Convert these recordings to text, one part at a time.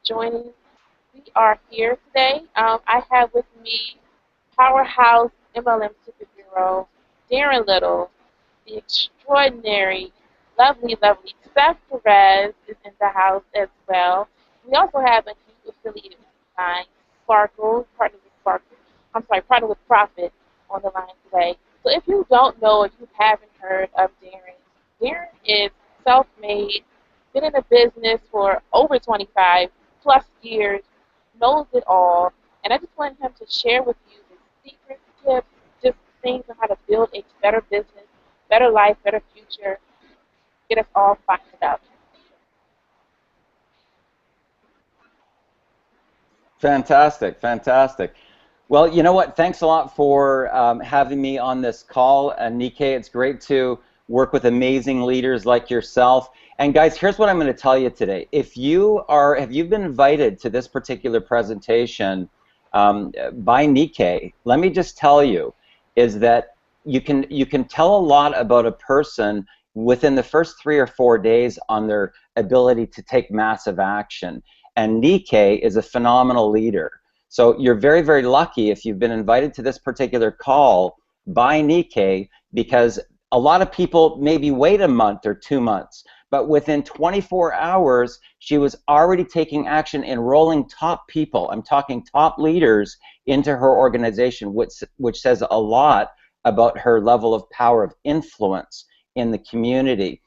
joining. We are here today. I have with me Powerhouse MLM Superhero, Darren Little, the extraordinary, lovely Steph Perez is in the house as well. We also have a new affiliate of mine, Sparkle, partner with Profit on the line today. So if you don't know or you haven't heard of Darren is self-made, been in the business for over 25 plus years, knows it all, and I just wanted him to share with you his secrets, tips, just things on how to build a better business, better life, better future, get us all fired up. Fantastic, fantastic. Well, you know what? Thanks a lot for having me on this call, Nikkei. It's great to work with amazing leaders like yourself. And guys, here's what I'm going to tell you today. Have you been invited to this particular presentation by Nikkei? Let me just tell you, is that you can tell a lot about a person within the first 3 or 4 days on their ability to take massive action. And Nikkei is a phenomenal leader. So you're very, very lucky if you've been invited to this particular call by Nikkei, because a lot of people maybe wait a month or 2 months, but within 24 hours, she was already taking action, enrolling top people, I'm talking top leaders, into her organization, which says a lot about her level of power of influence in the community.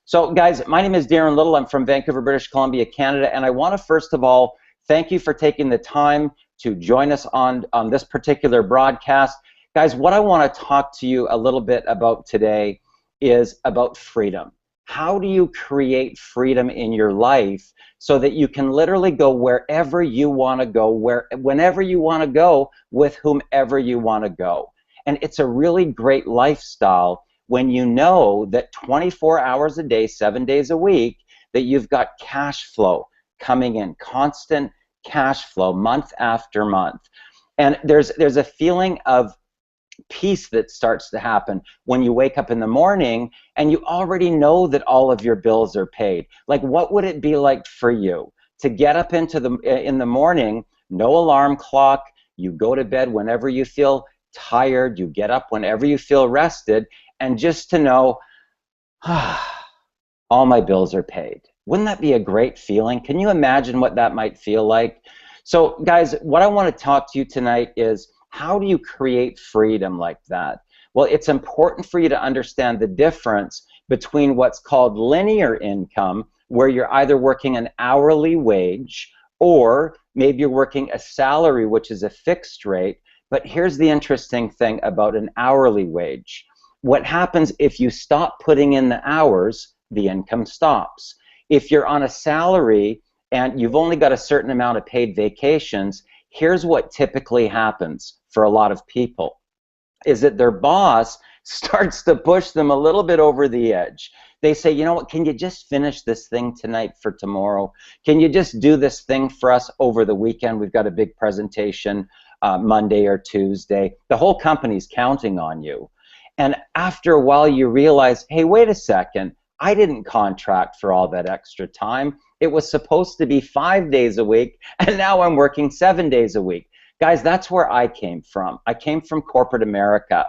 So guys, my name is Darren Little. I'm from Vancouver, British Columbia, Canada, and I want to first of all thank you for taking the time to join us on this particular broadcast. Guys, what I want to talk to you a little bit about today is about freedom. How do you create freedom in your life so that you can literally go wherever you want to go, whenever you want to go, with whomever you want to go? And it's a really great lifestyle when you know that 24 hours a day, 7 days a week, that you've got cash flow coming in, constant cash flow month after month. And there's a feeling of peace that starts to happen when you wake up in the morning and you already know that all of your bills are paid. Like, what would it be like for you to get up in the morning, no alarm clock, you go to bed whenever you feel tired, you get up whenever you feel rested, and just to know, all my bills are paid. Wouldn't that be a great feeling? Can you imagine what that might feel like? So guys, what I want to talk to you tonight is, how do you create freedom like that? Well, it's important for you to understand the difference between what's called linear income, where you're either working an hourly wage, or maybe you're working a salary, which is a fixed rate. But here's the interesting thing about an hourly wage. What happens if you stop putting in the hours, the income stops. If you're on a salary and you've only got a certain amount of paid vacations, here's what typically happens for a lot of people, is that their boss starts to push them a little bit over the edge. They say, you know what, can you just finish this thing tonight for tomorrow? Can you just do this thing for us over the weekend? We've got a big presentation Monday or Tuesday. The whole company's counting on you. And after a while you realize, hey, wait a second, I didn't contract for all that extra time. It was supposed to be 5 days a week, and now I'm working 7 days a week. Guys, that's where I came from. I came from corporate America,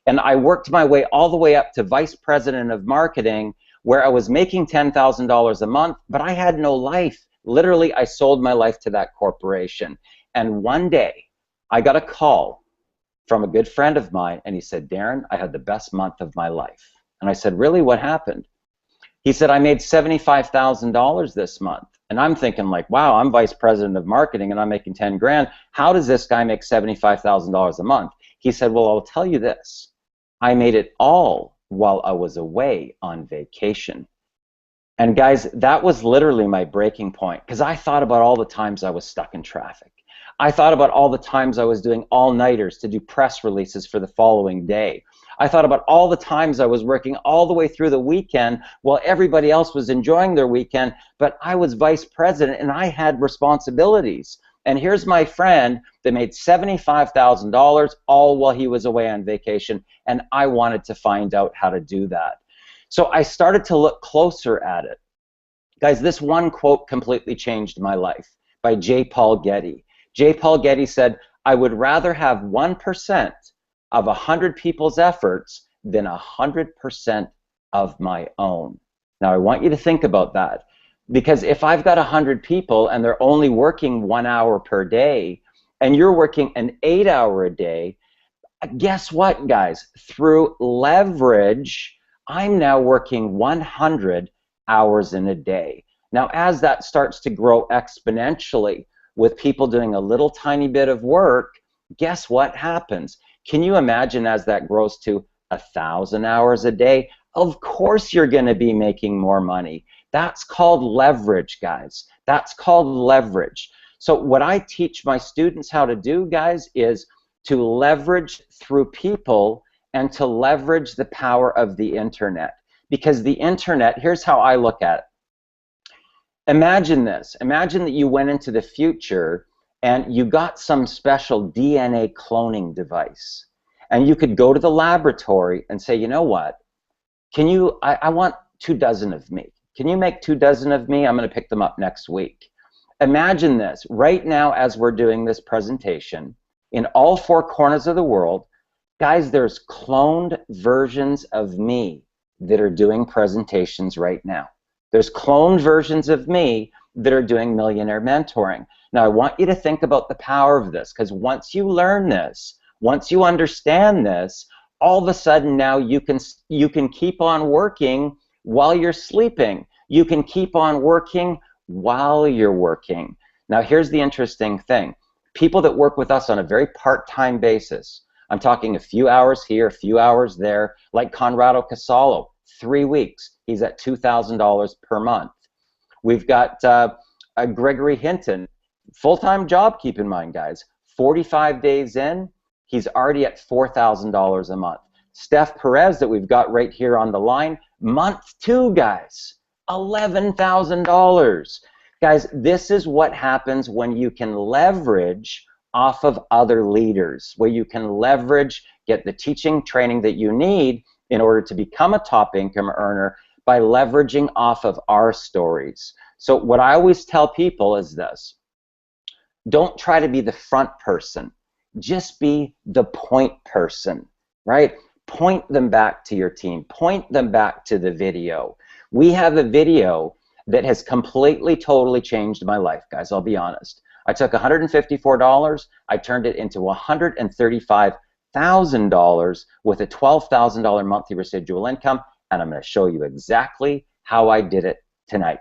and I worked my way all the way up to vice president of marketing, where I was making $10,000 a month, but I had no life. Literally, I sold my life to that corporation. And one day, I got a call from a good friend of mine, and he said, Darren, I had the best month of my life. And I said, really, what happened? He said, I made $75,000 this month. And I'm thinking like, wow, I'm vice president of marketing and I'm making 10 grand. How does this guy make $75,000 a month? He said, well, I'll tell you this. I made it all while I was away on vacation. And guys, that was literally my breaking point, because I thought about all the times I was stuck in traffic. I thought about all the times I was doing all-nighters to do press releases for the following day. I thought about all the times I was working all the way through the weekend while everybody else was enjoying their weekend, but I was vice president and I had responsibilities. And here's my friend that made $75,000 all while he was away on vacation, and I wanted to find out how to do that. So I started to look closer at it. Guys, this one quote completely changed my life. by J. Paul Getty. J. Paul Getty said, I would rather have 1% of 100 people's efforts than 100% of my own. Now, I want you to think about that, because if I've got 100 people and they're only working 1 hour per day, and you're working an 8-hour a day, guess what, guys? Through leverage, I'm now working 100 hours in a day. Now, as that starts to grow exponentially with people doing a little tiny bit of work, guess what happens? Can you imagine as that grows to 1,000 hours a day? Of course you're going to be making more money. That's called leverage, guys. That's called leverage. So what I teach my students how to do, guys, is to leverage through people and to leverage the power of the internet. Because the internet, here's how I look at it. Imagine this. Imagine that you went into the future and you got some special DNA cloning device. And you could go to the laboratory and say, you know what? Can you, I want 24 of me. Can you make 24 of me? I'm going to pick them up next week. Imagine this. Right now, as we're doing this presentation, in all 4 corners of the world, guys, there's cloned versions of me that are doing presentations right now. There's cloned versions of me that are doing millionaire mentoring. Now, I want you to think about the power of this, because once you learn this, once you understand this, all of a sudden now you can keep on working while you're sleeping. You can keep on working while you're working. Now, here's the interesting thing. People that work with us on a very part-time basis, I'm talking a few hours here, a few hours there, like Conrado Casallo, 3 weeks. He's at $2,000 per month. We've got Gregory Hinton, full-time job, keep in mind, guys. 45 days in, he's already at $4,000 a month. Steph Perez, that we've got right here on the line, month 2, guys, $11,000. Guys, this is what happens when you can leverage off of other leaders, where you can leverage, get the teaching, training that you need in order to become a top income earner by leveraging off of our stories. So what I always tell people is this: don't try to be the front person. Just be the point person, right? Point them back to your team. Point them back to the video. We have a video that has completely, totally changed my life, guys. I'll be honest. I took $154, I turned it into $135,000 with a $12,000 monthly residual income, and I'm going to show you exactly how I did it tonight.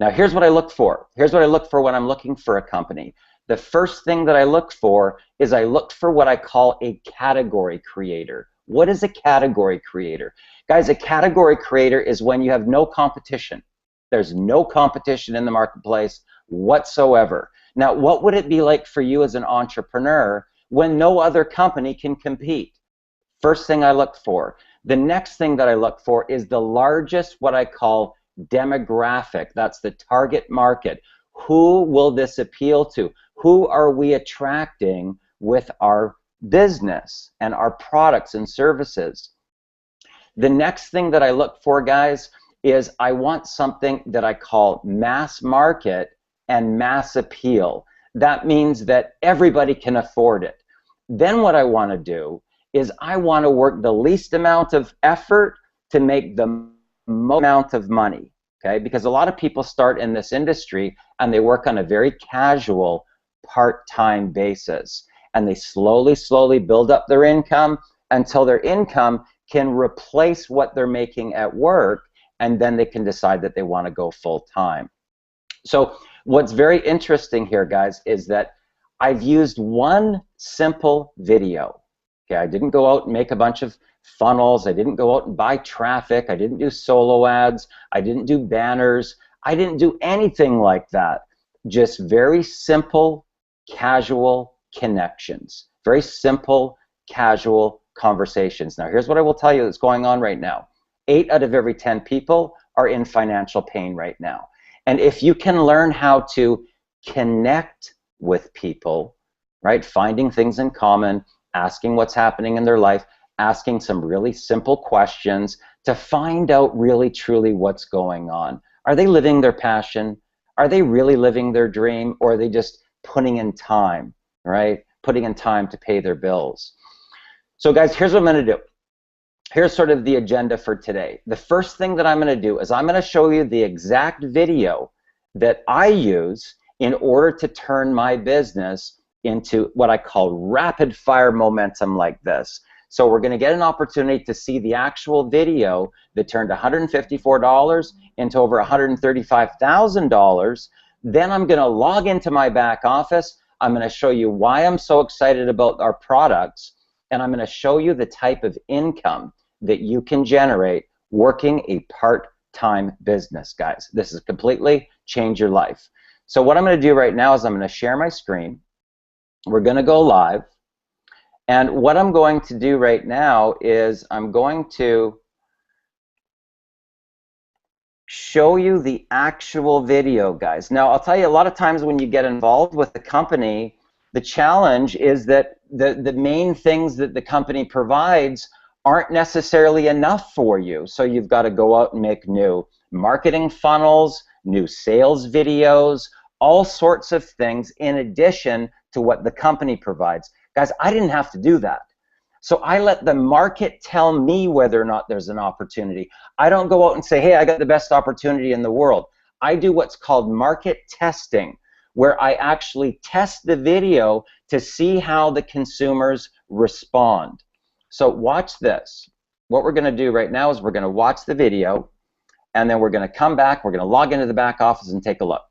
Now, here's what I look for. Here's what I look for when I'm looking for a company. The first thing that I look for is I look for what I call a category creator. What is a category creator? Guys, a category creator is when you have no competition. There's no competition in the marketplace whatsoever. Now, what would it be like for you as an entrepreneur when no other company can compete? First thing I look for. The next thing that I look for is the largest, what I call demographic. That's the target market. Who will this appeal to? Who are we attracting with our business and our products and services? The next thing that I look for, guys, is I want something that I call mass market and mass appeal. That means that everybody can afford it. Then what I want to do is I want to work the least amount of effort to make the most amount of money, okay? Because a lot of people start in this industry and they work on a very casual part-time basis, and they slowly, slowly build up their income until their income can replace what they're making at work, and then they can decide that they want to go full-time. So what's very interesting here, guys, is that I've used one simple video. Okay, I didn't go out and make a bunch of funnels. I didn't go out and buy traffic. I didn't do solo ads. I didn't do banners. I didn't do anything like that. Just very simple, casual connections. Very simple, casual conversations. Now, here's what I will tell you that's going on right now. 8 out of every 10 people are in financial pain right now. And if you can learn how to connect with people, right, finding things in common, asking what's happening in their life, asking some really simple questions to find out really, truly what's going on. Are they living their passion? are they really living their dream, or are they just putting in time, right? Putting in time to pay their bills. So guys, here's what I'm going to do. Here's sort of the agenda for today. The first thing that I'm going to do is I'm going to show you the exact video that I use in order to turn my business into what I call rapid fire momentum like this. So we're going to get an opportunity to see the actual video that turned $154 into over $135,000. Then I'm going to log into my back office. I'm going to show you why I'm so excited about our products, and I'm going to show you the type of income that you can generate working a part-time business, guys. This is completely change your life. So what I'm going to do right now is I'm going to share my screen. We're going to go live. And what I'm going to do right now is I'm going to show you the actual video, guys. Now, I'll tell you, a lot of times when you get involved with the company, the challenge is that the main things that the company provides aren't necessarily enough for you. So you've got to go out and make new marketing funnels, new sales videos, all sorts of things in addition to what the company provides. Guys, I didn't have to do that. So I let the market tell me whether or not there's an opportunity. I don't go out and say, hey, I got the best opportunity in the world. I do what's called market testing, where I actually test the video to see how the consumers respond. So watch this. What we're going to do right now is we're going to watch the video, and then we're going to come back, we're going to log into the back office and take a look.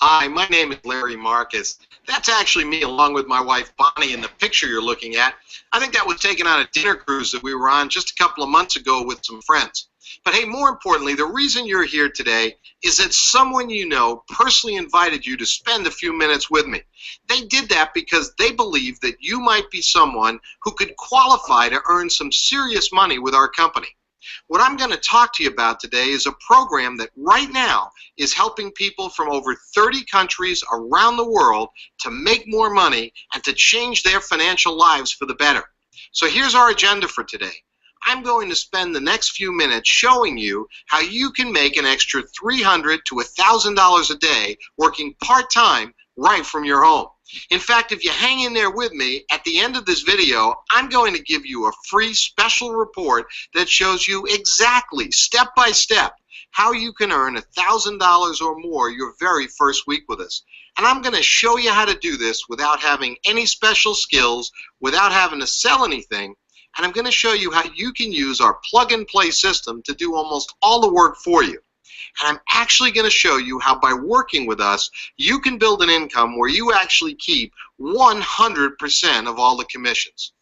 Hi, my name is Larry Marcus. That's actually me along with my wife Bonnie in the picture you're looking at. I think that was taken on a dinner cruise that we were on just a couple of months ago with some friends. But hey, more importantly, the reason you're here today is that someone you know personally invited you to spend a few minutes with me. They did that because they believe that you might be someone who could qualify to earn some serious money with our company. What I'm going to talk to you about today is a program that right now is helping people from over 30 countries around the world to make more money and to change their financial lives for the better. So here's our agenda for today. I'm going to spend the next few minutes showing you how you can make an extra $300 to $1,000 a day working part-time right from your home. In fact, if you hang in there with me, at the end of this video, I'm going to give you a free special report that shows you exactly, step by step, how you can earn $1,000 or more your very first week with us. And I'm going to show you how to do this without having any special skills, without having to sell anything. And I'm going to show you how you can use our plug-and-play system to do almost all the work for you. And I'm actually going to show you how by working with us, you can build an income where you actually keep 100% of all the commissions.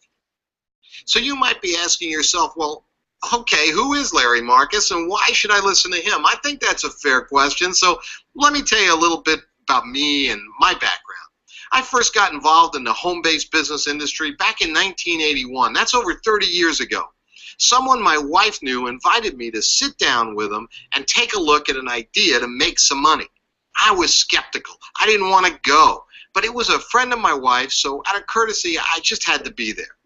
So you might be asking yourself, well, okay, who is Larry Marcus and why should I listen to him? I think that's a fair question. So let me tell you a little bit about me and my background. I first got involved in the home-based business industry back in 1981. That's over 30 years ago. Someone my wife knew invited me to sit down with them and take a look at an idea to make some money. I was skeptical. I didn't want to go. But it was a friend of my wife's, so out of courtesy, I just had to be there.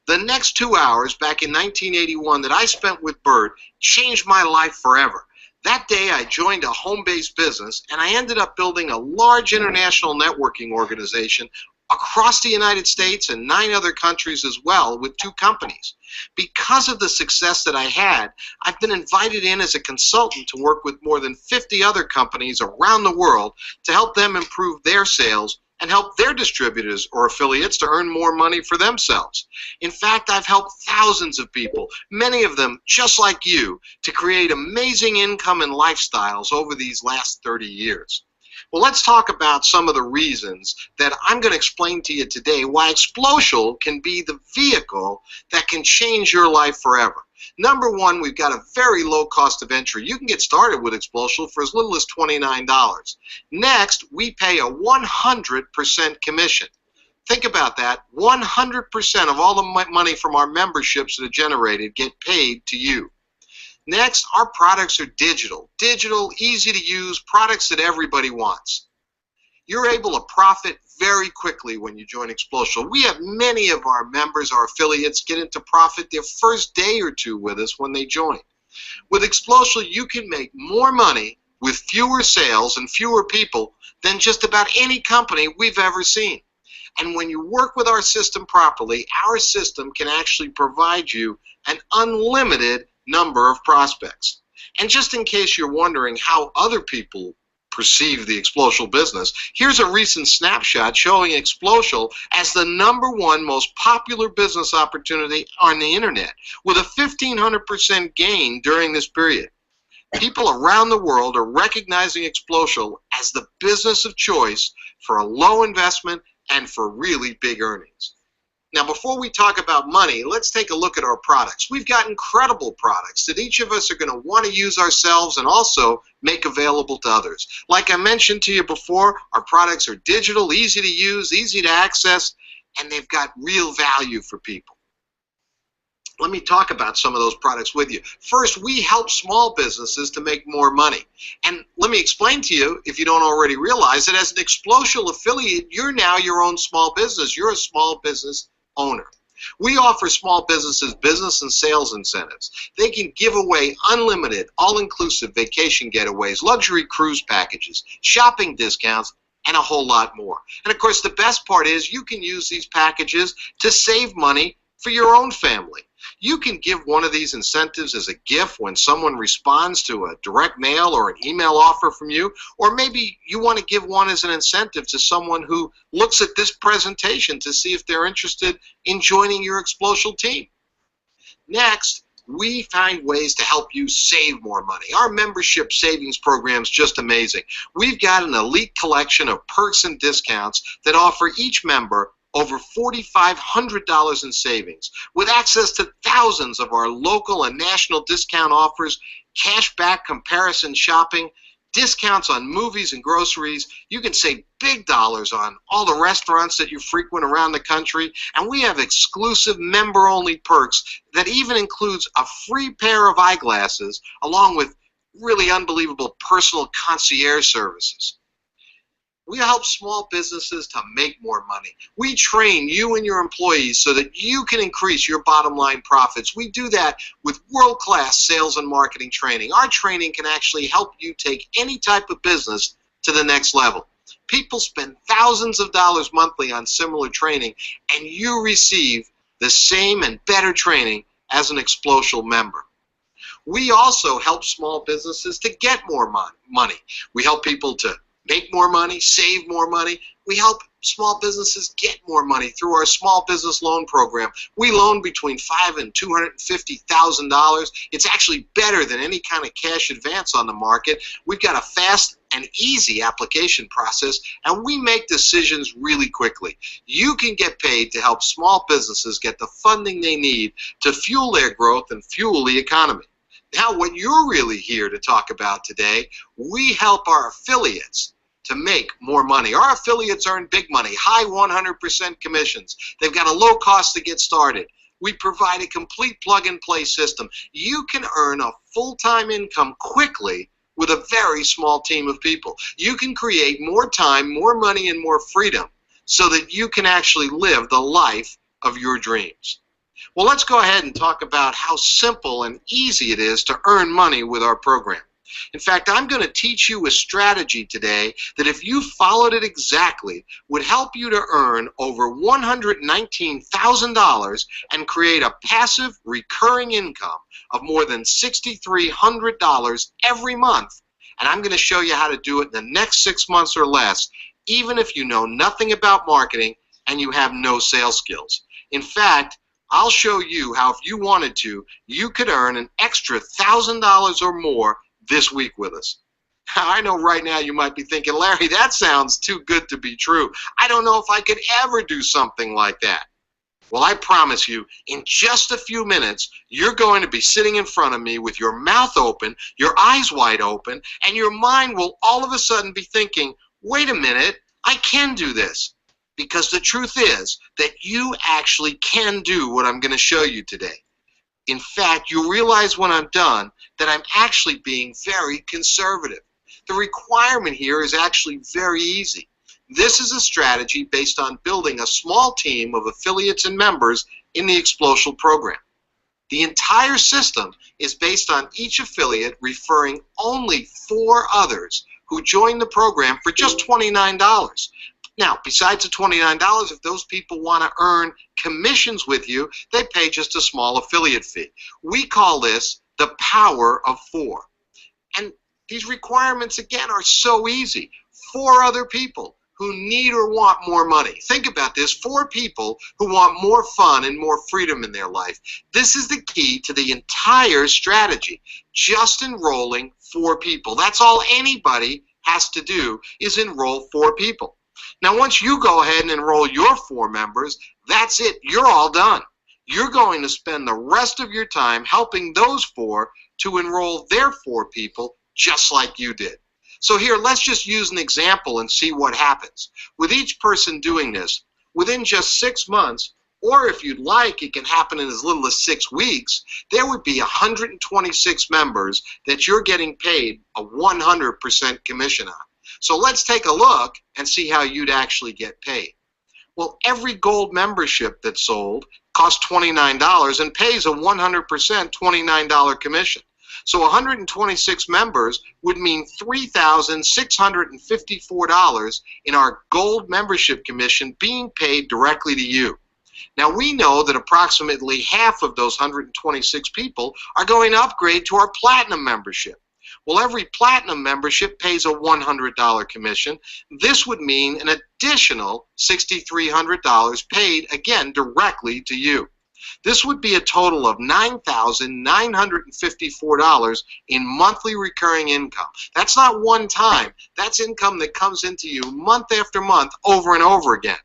The next 2 hours back in 1981 that I spent with Bert changed my life forever. That day I joined a home-based business and I ended up building a large international networking organization across the United States and 9 other countries as well with 2 companies. Because of the success that I had, I've been invited in as a consultant to work with more than 50 other companies around the world to help them improve their sales and help their distributors or affiliates to earn more money for themselves. In fact, I've helped thousands of people, many of them just like you, to create amazing income and lifestyles over these last 30 years. Well, let's talk about some of the reasons that I'm going to explain to you today why Xplocial can be the vehicle that can change your life forever. Number one, we've got a very low cost of entry. You can get started with Xplocial for as little as $29. Next, we pay a 100% commission. Think about that. 100% of all the money from our memberships that are generated get paid to you. Next, our products are digital. Digital, easy to use, products that everybody wants. You're able to profit very quickly when you join Xplocial. We have many of our members, our affiliates, get into profit their first day or two with us when they join. With Xplocial, you can make more money with fewer sales and fewer people than just about any company we've ever seen. And when you work with our system properly, our system can actually provide you an unlimited number of prospects. And just in case you're wondering how other people perceive the Xplocial business, here's a recent snapshot showing Xplocial as the #1 most popular business opportunity on the internet, with a 1,500% gain during this period. People around the world are recognizing Xplocial as the business of choice for a low investment and for really big earnings. Now, before we talk about money, let's take a look at our products. We've got incredible products that each of us are going to want to use ourselves and also make available to others. Like I mentioned to you before, our products are digital, easy to use, easy to access, and they've got real value for people. Let me talk about some of those products with you. First, we help small businesses to make more money. And let me explain to you, if you don't already realize it, as an Xplocial affiliate, you're now your own small business. You're a small business owner. We offer small businesses business and sales incentives. They can give away unlimited, all-inclusive vacation getaways, luxury cruise packages, shopping discounts, and a whole lot more. And of course, the best part is you can use these packages to save money for your own family. You can give one of these incentives as a gift when someone responds to a direct mail or an email offer from you, or maybe you want to give one as an incentive to someone who looks at this presentation to see if they're interested in joining your Xplocial team. Next, we find ways to help you save more money. Our membership savings program is just amazing. We've got an elite collection of perks and discounts that offer each member over $4,500 in savings, with access to thousands of our local and national discount offers, cashback comparison shopping, discounts on movies and groceries. You can save big dollars on all the restaurants that you frequent around the country, and we have exclusive member-only perks that even includes a free pair of eyeglasses along with really unbelievable personal concierge services. We help small businesses to make more money. We train you and your employees so that you can increase your bottom line profits. We do that with world-class sales and marketing training. Our training can actually help you take any type of business to the next level. People spend thousands of dollars monthly on similar training, and you receive the same and better training as an Xplocial member. We also help small businesses to get more money. We help people to make more money, save more money. We help small businesses get more money through our small business loan program. We loan between $5,000 and $250,000. It's actually better than any kind of cash advance on the market. We've got a fast and easy application process, and we make decisions really quickly. You can get paid to help small businesses get the funding they need to fuel their growth and fuel the economy. Now, what you're really here to talk about today, we help our affiliates to make more money. Our affiliates earn big money, high 100% commissions. They've got a low cost to get started. We provide a complete plug-and-play system. You can earn a full-time income quickly with a very small team of people. You can create more time, more money, and more freedom so that you can actually live the life of your dreams. Well, let's go ahead and talk about how simple and easy it is to earn money with our program. In fact, I'm going to teach you a strategy today that, if you followed it exactly, would help you to earn over $119,000 and create a passive recurring income of more than $6,300 every month. And I'm going to show you how to do it in the next 6 months or less, even if you know nothing about marketing and you have no sales skills. In fact, I'll show you how, if you wanted to, you could earn an extra $1,000 or more this week with us. I know right now you might be thinking, Larry, that sounds too good to be true. I don't know if I could ever do something like that. Well, I promise you, in just a few minutes, you're going to be sitting in front of me with your mouth open, your eyes wide open, and your mind will all of a sudden be thinking, wait a minute, I can do this. Because the truth is that you actually can do what I'm going to show you today. In fact, you'll realize when I'm done that I'm actually being very conservative. The requirement here is actually very easy. This is a strategy based on building a small team of affiliates and members in the Xplocial program. The entire system is based on each affiliate referring only 4 others who join the program for just $29. Now, besides the $29, if those people want to earn commissions with you, they pay just a small affiliate fee. We call this the power of 4. And these requirements, again, are so easy. 4 other people who need or want more money. Think about this, 4 people who want more fun and more freedom in their life. This is the key to the entire strategy, just enrolling 4 people. That's all anybody has to do is enroll 4 people. Now, once you go ahead and enroll your 4 members, that's it. You're all done. You're going to spend the rest of your time helping those 4 to enroll their 4 people just like you did. So here, let's just use an example and see what happens. With each person doing this, within just 6 months, or if you'd like, it can happen in as little as 6 weeks, there would be 126 members that you're getting paid a 100% commission on. So let's take a look and see how you'd actually get paid. Well, every gold membership that's sold costs $29 and pays a 100% $29 commission. So 126 members would mean $3,654 in our gold membership commission being paid directly to you. Now, we know that approximately half of those 126 people are going to upgrade to our platinum membership. Well, every platinum membership pays a $100 commission. This would mean an additional $6,300 paid, again, directly to you. This would be a total of $9,954 in monthly recurring income. That's not one time. That's income that comes into you month after month over and over again.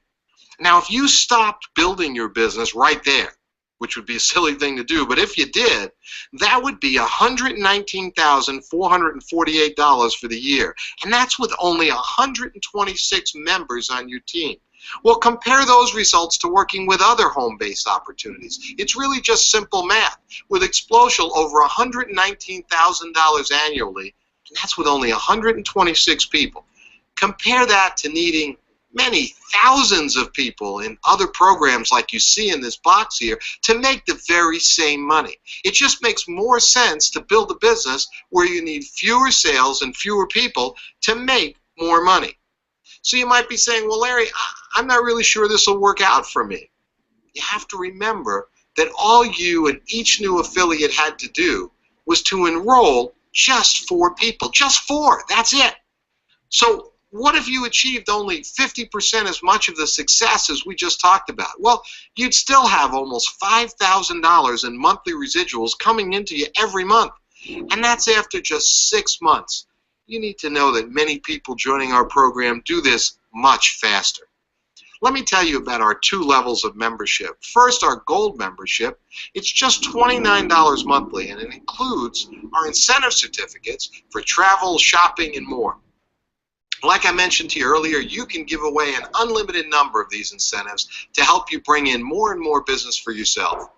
Now, if you stopped building your business right there, which would be a silly thing to do, but if you did, that would be $119,448 for the year. And that's with only 126 members on your team. Well, compare those results to working with other home-based opportunities. It's really just simple math. With Xplocial, over $119,000 annually, and that's with only 126 people. Compare that to needing many thousands of people in other programs like you see in this box here to make the very same money. It just makes more sense to build a business where you need fewer sales and fewer people to make more money. So you might be saying, well, Larry, I'm not really sure this will work out for me. You have to remember that all you and each new affiliate had to do was to enroll just 4 people. Just 4. That's it. So what if you achieved only 50% as much of the success as we just talked about? Well, you'd still have almost $5,000 in monthly residuals coming into you every month. And that's after just 6 months. You need to know that many people joining our program do this much faster. Let me tell you about our 2 levels of membership. First, our gold membership. It's just $29 monthly, and it includes our incentive certificates for travel, shopping, and more. Like I mentioned to you earlier, you can give away an unlimited number of these incentives to help you bring in more and more business for yourself.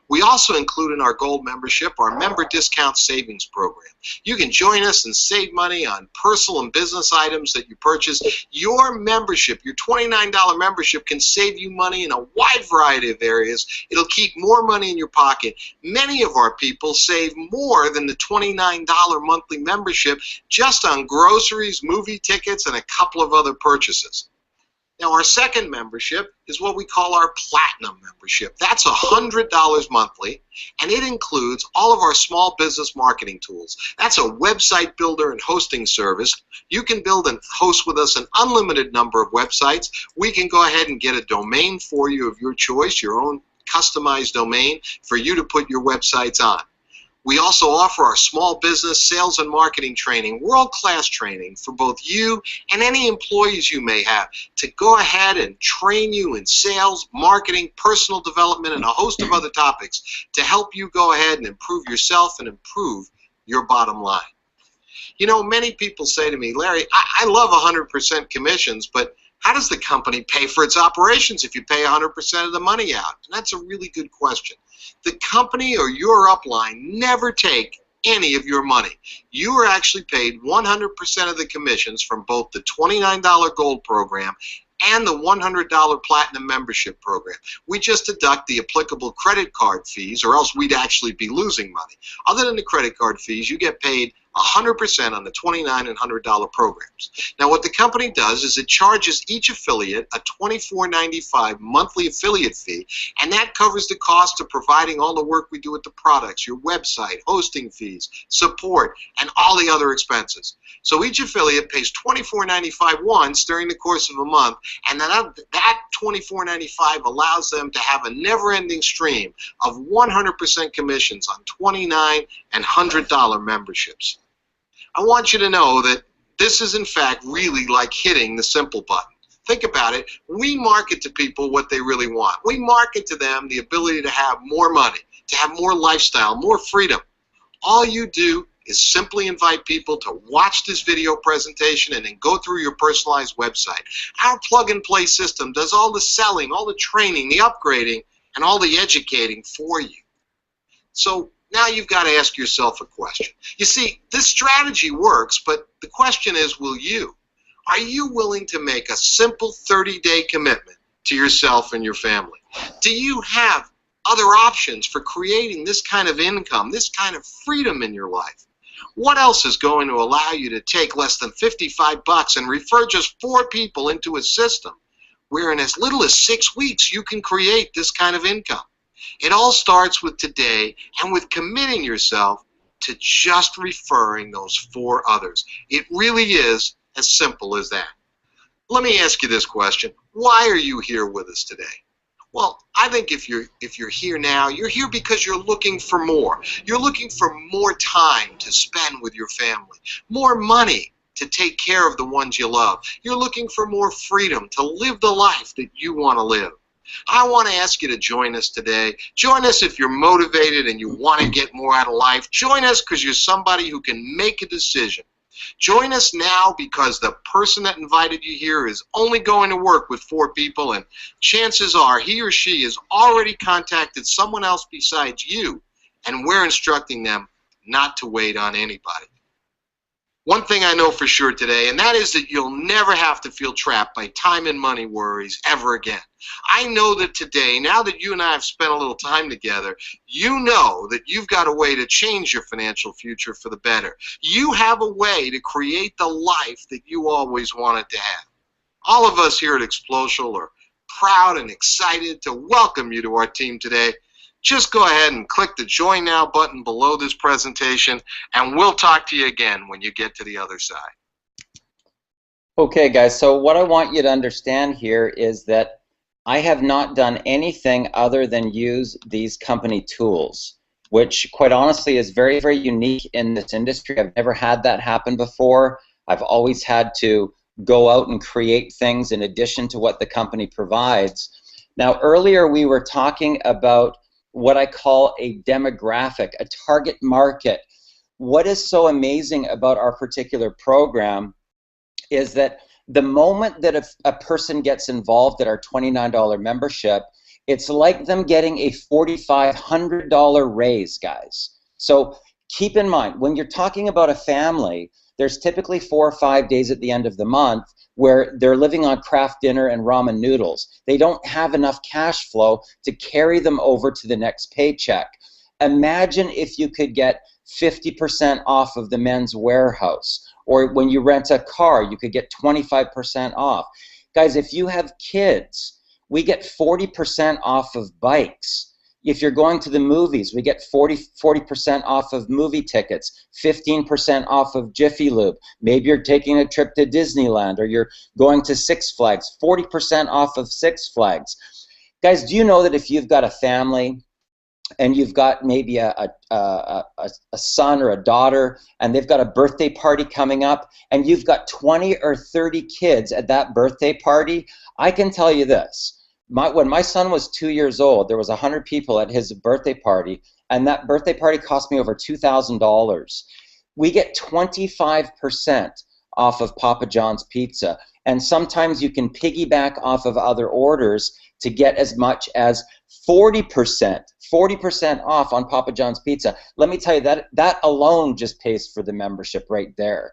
We also include in our gold membership our member discount savings program. You can join us and save money on personal and business items that you purchase. Your membership, your $29 membership, can save you money in a wide variety of areas. It'll keep more money in your pocket. Many of our people save more than the $29 monthly membership just on groceries, movie tickets, and a couple of other purchases. Now, our second membership is what we call our Platinum membership. That's $100 monthly, and it includes all of our small business marketing tools. That's a website builder and hosting service. You can build and host with us an unlimited number of websites. We can go ahead and get a domain for you of your choice, your own customized domain for you to put your websites on. We also offer our small business sales and marketing training, world-class training for both you and any employees you may have to go ahead and train you in sales, marketing, personal development, and a host of other topics to help you go ahead and improve yourself and improve your bottom line. You know, many people say to me, Larry, I love 100% commissions, but how does the company pay for its operations if you pay 100% of the money out? And that's a really good question. The company or your upline never take any of your money. You are actually paid 100% of the commissions from both the $29 gold program and the $100 Platinum Membership Program. We just deduct the applicable credit card fees, or else we'd actually be losing money. Other than the credit card fees, you get paid 100% on the $29 and $100 programs. Now, what the company does is it charges each affiliate a $24.95 monthly affiliate fee, and that covers the cost of providing all the work we do with the products, your website, hosting fees, support, and all the other expenses. So each affiliate pays $24.95 once during the course of a month, and then that $24.95 allows them to have a never-ending stream of 100% commissions on $29 and $100 memberships. I want you to know that this is in fact really like hitting the simple button. Think about it. We market to people what they really want. We market to them the ability to have more money, to have more lifestyle, more freedom. All you do is simply invite people to watch this video presentation and then go through your personalized website. Our plug-and-play system does all the selling, all the training, the upgrading, and all the educating for you. So now you've got to ask yourself a question. You see, this strategy works, but the question is, will you? Are you willing to make a simple 30-day commitment to yourself and your family? Do you have other options for creating this kind of income, this kind of freedom in your life? What else is going to allow you to take less than $55 and refer just 4 people into a system where in as little as 6 weeks you can create this kind of income? It all starts with today and with committing yourself to just referring those 4 others. It really is as simple as that. Let me ask you this question. Why are you here with us today? Well, I think if you're here now, you're here because you're looking for more. You're looking for more time to spend with your family, more money to take care of the ones you love. You're looking for more freedom to live the life that you want to live. I want to ask you to join us today. Join us if you're motivated and you want to get more out of life. Join us because you're somebody who can make a decision. Join us now because the person that invited you here is only going to work with 4 people, and chances are he or she has already contacted someone else besides you, and we're instructing them not to wait on anybody. One thing I know for sure today, and that is that you'll never have to feel trapped by time and money worries ever again. I know that today, now that you and I have spent a little time together, you know that you've got a way to change your financial future for the better. You have a way to create the life that you always wanted to have. All of us here at Xplocial are proud and excited to welcome you to our team today. Just go ahead and click the Join Now button below this presentation, and we'll talk to you again when you get to the other side. Okay, guys, so what I want you to understand here is that I have not done anything other than use these company tools, which quite honestly is very, very unique in this industry. I've never had that happen before. I've always had to go out and create things in addition to what the company provides. Now, earlier we were talking about what I call a demographic, a target market. What is so amazing about our particular program is that the moment that a person gets involved at our $29 membership, it's like them getting a $4,500 raise, guys. So keep in mind, when you're talking about a family, there's typically 4 or 5 days at the end of the month where they're living on Kraft dinner and ramen noodles. They don't have enough cash flow to carry them over to the next paycheck. Imagine if you could get 50% off of the Men's Warehouse, or when you rent a car, you could get 25% off. Guys, if you have kids, we get 40% off of bikes. If you're going to the movies, we get 40% off of movie tickets, 15% off of Jiffy Lube. Maybe you're taking a trip to Disneyland or you're going to Six Flags, 40% off of Six Flags. Guys, do you know that if you've got a family and you've got maybe a son or a daughter and they've got a birthday party coming up and you've got 20 or 30 kids at that birthday party, I can tell you this. When my son was 2 years old, there was 100 people at his birthday party, and that birthday party cost me over $2,000. We get 25% off of Papa John's Pizza, and sometimes you can piggyback off of other orders to get as much as 40% off on Papa John's Pizza. Let me tell you, that alone just pays for the membership right there.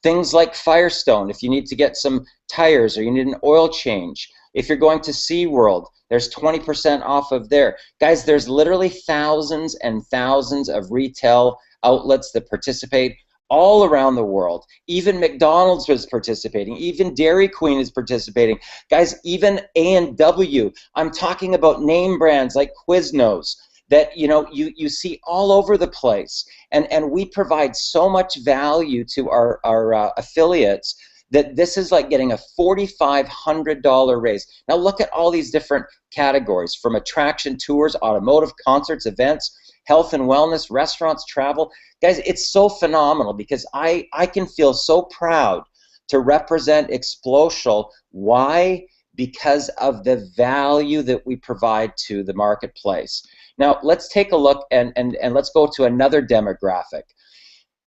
Things like Firestone, if you need to get some tires or you need an oil change. If you're going to SeaWorld, there's 20% off of there. Guys, there's literally thousands and thousands of retail outlets that participate all around the world. Even McDonald's was participating. Even Dairy Queen is participating. Guys, even A&W. I'm talking about name brands like Quiznos that you see all over the place. And we provide so much value to our affiliates that this is like getting a $4,500 raise. Now look at all these different categories, from attraction, tours, automotive, concerts, events, health and wellness, restaurants, travel. Guys, it's so phenomenal because I can feel so proud to represent Xplocial. Why? Because of the value that we provide to the marketplace. Now let's take a look and let's go to another demographic.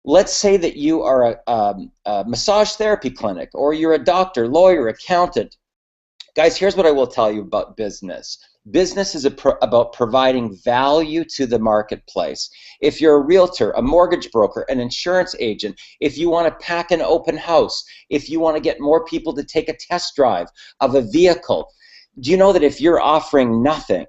Let's say that you are a massage therapy clinic, or you're a doctor, lawyer, accountant. Guys, here's what I will tell you about business. Business is about providing value to the marketplace. If you're a realtor, a mortgage broker, an insurance agent, if you want to pack an open house, if you want to get more people to take a test drive of a vehicle, do you know that if you're offering nothing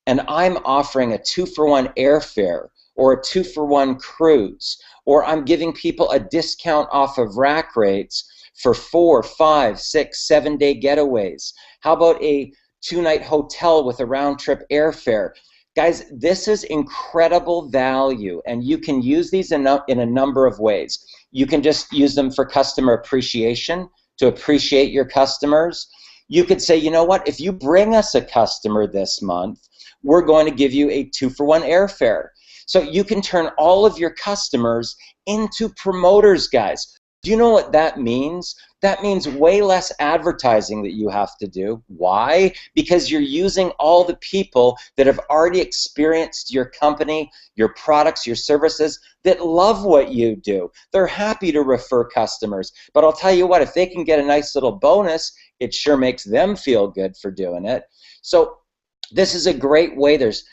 and I'm offering a 2-for-1 airfare or a 2-for-1 cruise, or I'm giving people a discount off of rack rates for 4, 5, 6, 7-day getaways? How about a 2-night hotel with a round-trip airfare? Guys, this is incredible value, and you can use these in a number of ways. You can just use them for customer appreciation, to appreciate your customers. You could say, you know what, if you bring us a customer this month, we're going to give you a 2-for-1 airfare. So you can turn all of your customers into promoters, guys. Do you know what that means? That means way less advertising that you have to do. Why? Because you're using all the people that have already experienced your company, your products, your services, that love what you do. They're happy to refer customers. But I'll tell you what, if they can get a nice little bonus, it sure makes them feel good for doing it. So this is a great way. There's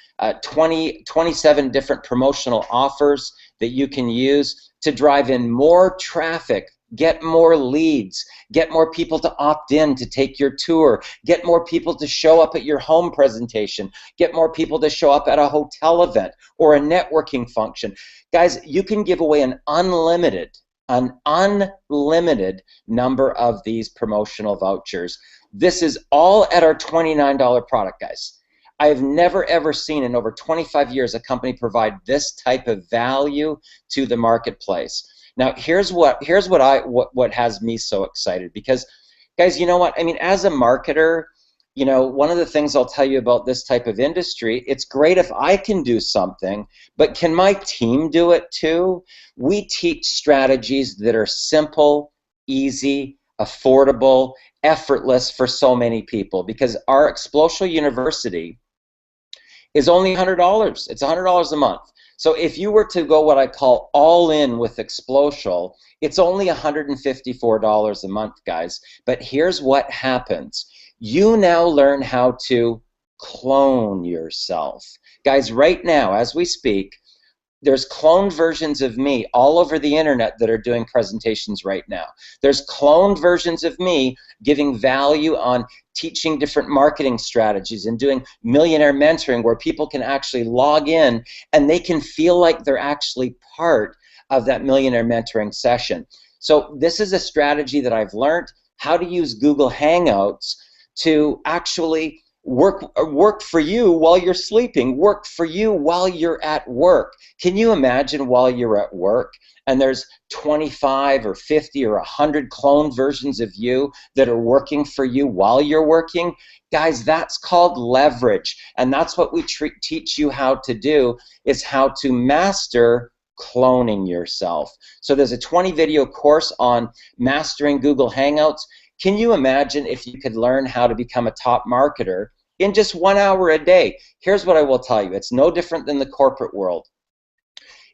27 different promotional offers that you can use to drive in more traffic, get more leads, get more people to opt in to take your tour, get more people to show up at your home presentation, get more people to show up at a hotel event or a networking function. Guys, you can give away an unlimited number of these promotional vouchers. This is all at our $29 product, guys. I have never ever seen in over 25 years a company provide this type of value to the marketplace. Now, here's what has me so excited, because, guys, you know what? I mean, as a marketer, you know, one of the things I'll tell you about this type of industry, it's great if I can do something, but can my team do it too? We teach strategies that are simple, easy, affordable, effortless for so many people, because our Xplocial University is only $100. It's $100 a month. So if you were to go what I call all in with Xplocial, it's only $154 a month, guys. But here's what happens. You now learn how to clone yourself. Guys, right now, as we speak, there's cloned versions of me all over the internet that are doing presentations right now. There's cloned versions of me giving value on teaching different marketing strategies and doing millionaire mentoring, where people can actually log in and they can feel like they're actually part of that millionaire mentoring session. So this is a strategy that I've learned how to use Google Hangouts to actually work for you while you're sleeping, work for you while you're at work. Can you imagine while you're at work and there's 25 or 50 or 100 cloned versions of you that are working for you while you're working? Guys, that's called leverage, and that's what we teach you how to do, is how to master cloning yourself. So there's a 20-video course on mastering Google Hangouts. Can you imagine if you could learn how to become a top marketer in just 1 hour a day? Here's what I will tell you. It's no different than the corporate world.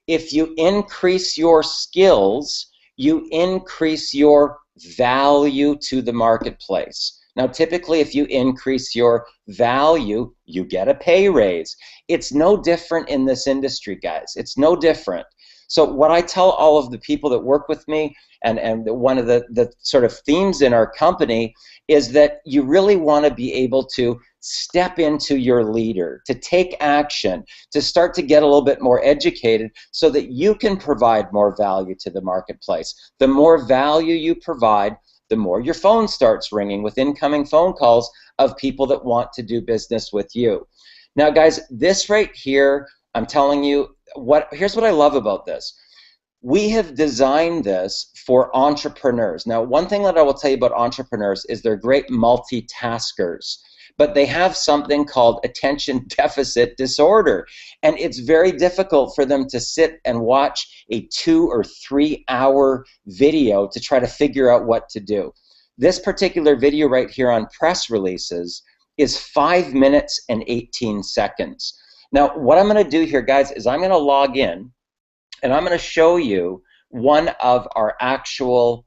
If you increase your skills, you increase your value to the marketplace. Now, typically, if you increase your value, you get a pay raise. It's no different in this industry, guys. It's no different. So what I tell all of the people that work with me, and one of the sort of themes in our company, is that you really want to be able to step into your leader, to take action, to start to get a little bit more educated so that you can provide more value to the marketplace. The more value you provide, the more your phone starts ringing with incoming phone calls of people that want to do business with you. Now, guys, this right here, I'm telling you, here's what I love about this. We have designed this for entrepreneurs. Now, one thing that I will tell you about entrepreneurs is they're great multitaskers, but they have something called attention deficit disorder. And it's very difficult for them to sit and watch a 2 or 3 hour video to try to figure out what to do. This particular video right here on press releases is 5 minutes and 18 seconds. Now, what I'm going to do here, guys, is I'm going to log in, and I'm going to show you one of our actual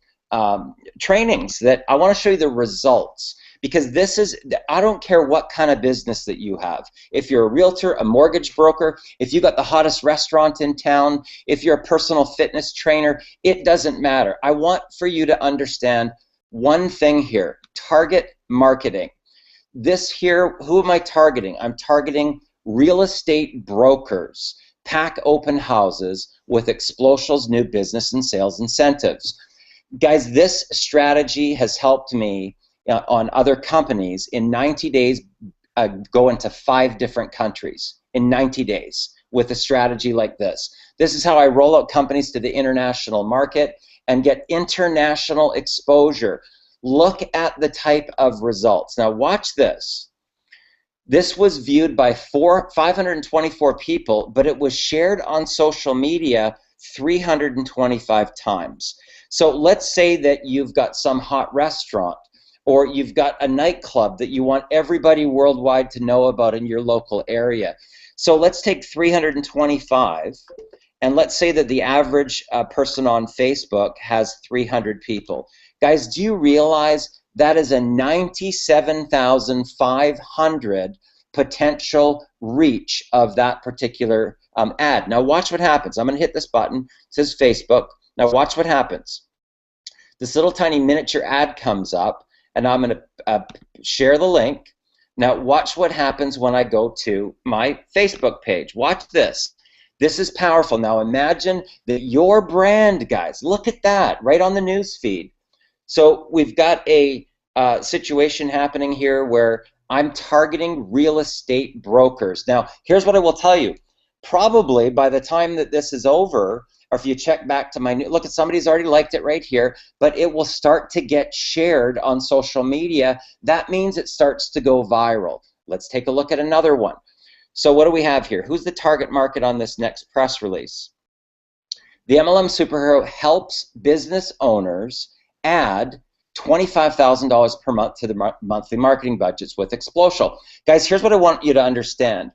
trainings that I want to show you the results. Because this is, I don't care what kind of business that you have. If you're a realtor, a mortgage broker, if you got the hottest restaurant in town, if you're a personal fitness trainer, it doesn't matter. I want for you to understand one thing here: target marketing. This here, who am I targeting? I'm targeting real estate brokers, pack open houses with Xplocial's new business and sales incentives. Guys, this strategy has helped me on other companies in 90 days go into 5 different countries in 90 days with a strategy like this. This is how I roll out companies to the international market and get international exposure. Look at the type of results. Now watch this. This was viewed by 524 people, but it was shared on social media 325 times. So let's say that you've got some hot restaurant, or you've got a nightclub that you want everybody worldwide to know about in your local area. So let's take 325, and let's say that the average person on Facebook has 300 people. Guys, do you realize that is a 97,500 potential reach of that particular ad? Now watch what happens. I'm going to hit this button. It says Facebook. Now watch what happens. This little tiny miniature ad comes up, and I'm going to share the link. Now watch what happens when I go to my Facebook page. Watch this. This is powerful. Now imagine that your brand, guys, look at that right on the news feed. So we've got a situation happening here where I'm targeting real estate brokers. Now here's what I will tell you. Probably by the time that this is over, or if you check back to my new, look at, somebody's already liked it right here, but it will start to get shared on social media. That means it starts to go viral. Let's take a look at another one. So what do we have here? Who's the target market on this next press release? The MLM Superhero helps business owners add $25,000 per month to the monthly marketing budgets with Xplocial. Guys, here's what I want you to understand,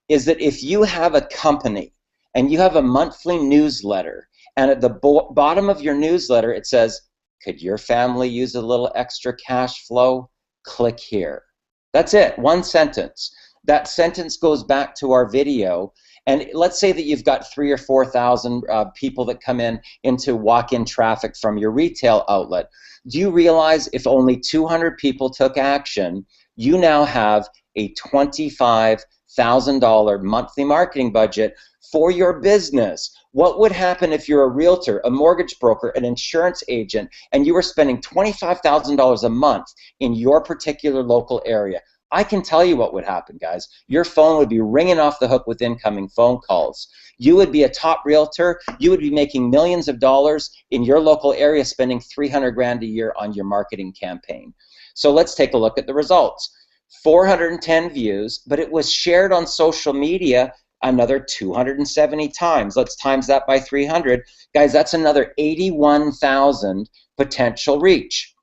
is that if you have a company and you have a monthly newsletter, and at the bottom of your newsletter it says, could your family use a little extra cash flow? Click here. That's it, one sentence. That sentence goes back to our video, and let's say that you've got 3,000 or 4,000 people that come into walk-in traffic from your retail outlet. Do you realize if only 200 people took action, you now have a $25,000 monthly marketing budget for your business? What would happen if you're a realtor, a mortgage broker, an insurance agent, and you were spending $25,000 a month in your particular local area? I can tell you what would happen, guys. Your phone would be ringing off the hook with incoming phone calls. You would be a top realtor. You would be making millions of dollars in your local area, spending 300 grand a year on your marketing campaign. So let's take a look at the results. 410 views, but it was shared on social media another 270 times. Let's times that by 300. Guys, that's another 81,000 potential reach.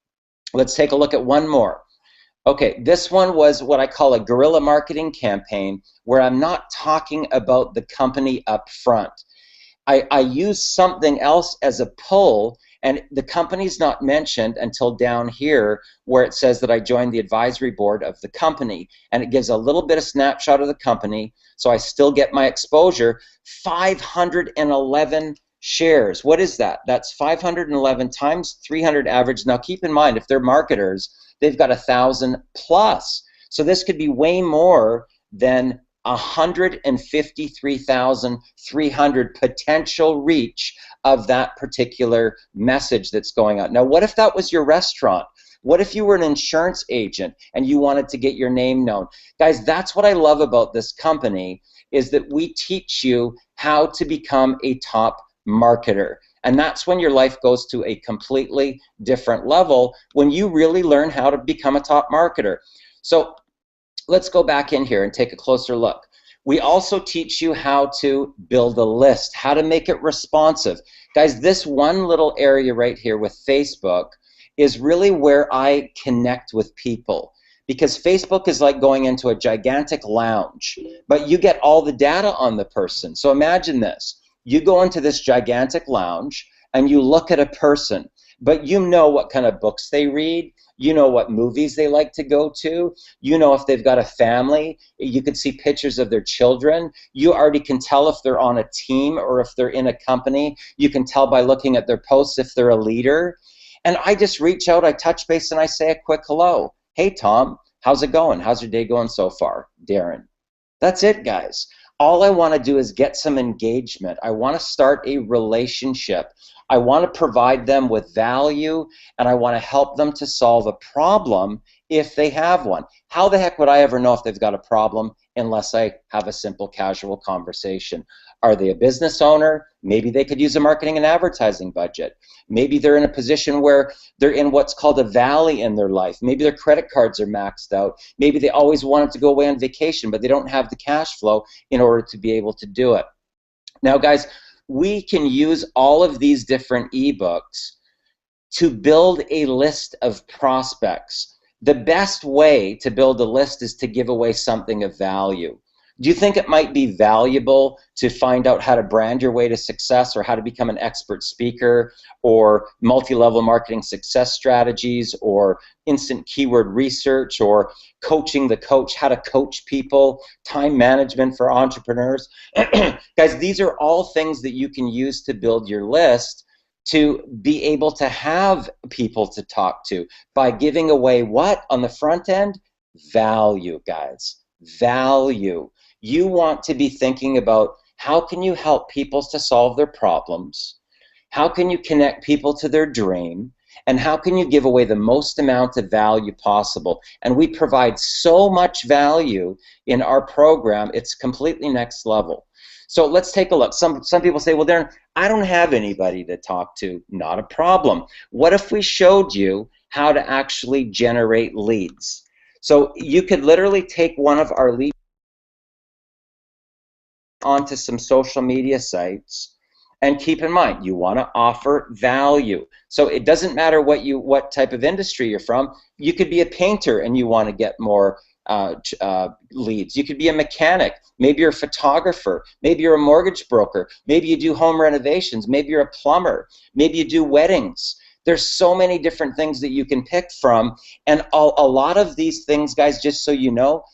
Let's take a look at one more. Okay, this one was what I call a guerrilla marketing campaign, where I'm not talking about the company up front. I use something else as a pull, and the company's not mentioned until down here where it says that I joined the advisory board of the company, and it gives a little bit of snapshot of the company, so I still get my exposure. 511 shares. What is that? That's 511 times 300 average. Now keep in mind, if they're marketers, they've got 1,000 plus. So this could be way more than 153,300 potential reach of that particular message that's going out. Now, what if that was your restaurant? What if you were an insurance agent and you wanted to get your name known? Guys, that's what I love about this company, is that we teach you how to become a top marketer. And that's when your life goes to a completely different level, when you really learn how to become a top marketer. So let's go back in here and take a closer look. We also teach you how to build a list, how to make it responsive. Guys, this one little area right here with Facebook is really where I connect with people, because Facebook is like going into a gigantic lounge, but you get all the data on the person. So imagine this. You go into this gigantic lounge and you look at a person, but you know what kind of books they read. You know what movies they like to go to. You know if they've got a family. You could see pictures of their children. You already can tell if they're on a team or if they're in a company. You can tell by looking at their posts if they're a leader. And I just reach out, I touch base, and I say a quick hello. Hey, Tom, how's it going? How's your day going so far? Darren. That's it, guys. All I want to do is get some engagement. I want to start a relationship. I want to provide them with value, and I want to help them to solve a problem if they have one. How the heck would I ever know if they've got a problem unless I have a simple casual conversation? Are they a business owner? Maybe they could use a marketing and advertising budget. Maybe they're in a position where they're in what's called a valley in their life. Maybe their credit cards are maxed out. Maybe they always wanted to go away on vacation, but they don't have the cash flow in order to be able to do it. Now, guys, we can use all of these different ebooks to build a list of prospects. The best way to build a list is to give away something of value. Do you think it might be valuable to find out how to brand your way to success, or how to become an expert speaker, or multi-level marketing success strategies, or instant keyword research, or coaching the coach, how to coach people, time management for entrepreneurs? Guys, these are all things that you can use to build your list, to be able to have people to talk to by giving away what on the front end? Value, guys. Value. You want to be thinking about how can you help people to solve their problems, how can you connect people to their dream, and how can you give away the most amount of value possible. And we provide so much value in our program, it's completely next level. So let's take a look. Some people say, well, Darren, I don't have anybody to talk to. Not a problem. What if we showed you how to actually generate leads? So you could literally take one of our leads onto some social media sites, and keep in mind, you want to offer value. So it doesn't matter what type of industry you're from. You could be a painter and you want to get more leads. You could be a mechanic. Maybe you're a photographer. Maybe you're a mortgage broker. Maybe you do home renovations. Maybe you're a plumber. Maybe you do weddings. There's so many different things that you can pick from, and a lot of these things, guys, just so you know,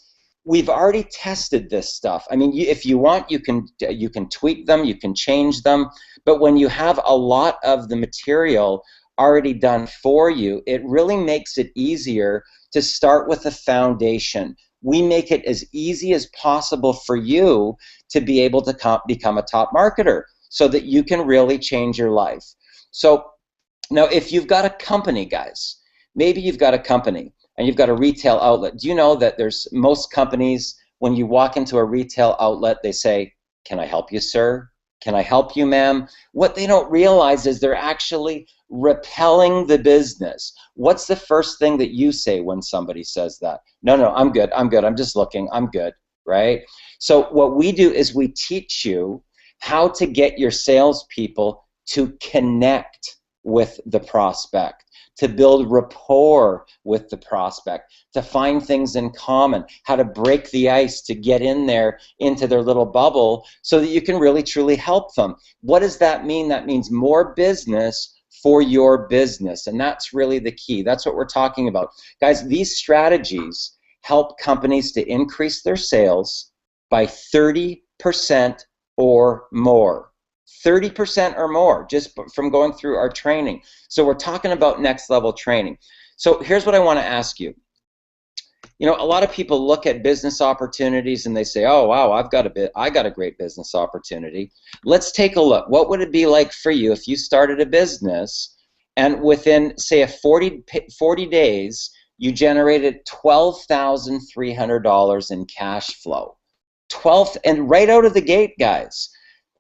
we've already tested this stuff. I mean, if you want, you can tweak them, you can change them, but when you have a lot of the material already done for you, it really makes it easier to start with a foundation. We make it as easy as possible for you to be able to become a top marketer so that you can really change your life. So now, if you've got a company, guys, maybe you've got a company and you've got a retail outlet. Do you know that there's most companies, when you walk into a retail outlet, they say, "Can I help you, sir? Can I help you, ma'am?" What they don't realize is they're actually repelling the business. What's the first thing that you say when somebody says that? No, no, I'm good, I'm just looking, I'm good, right? So what we do is we teach you how to get your salespeople to connect with the prospect, to build rapport with the prospect, to find things in common, how to break the ice, to get in there into their little bubble so that you can really truly help them. What does that mean? That means more business for your business, and that's really the key. That's what we're talking about. Guys, these strategies help companies to increase their sales by 30% or more. 30% or more just from going through our training. So we're talking about next level training. So here's what I want to ask you. You know, a lot of people look at business opportunities and they say, oh, wow, I got a great business opportunity. Let's take a look. What would it be like for you if you started a business and within, say, 40 days, you generated $12,300 in cash flow? And right out of the gate, guys.